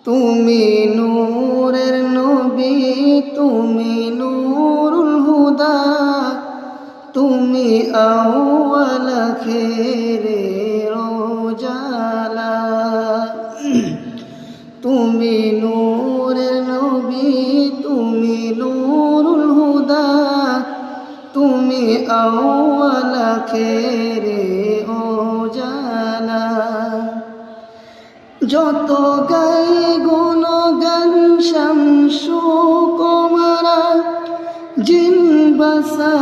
তুমি নূরের নবী, তুমি নূরুল হুদা, তুমি আউয়াল আখিরের উজালা। তুমি নূরের নবী, তুমি নূরুল হুদা, তুমি আউয়াল আখিরের উজালা। যত গাই গুণগান শামসু কুমারা, জিন বাসা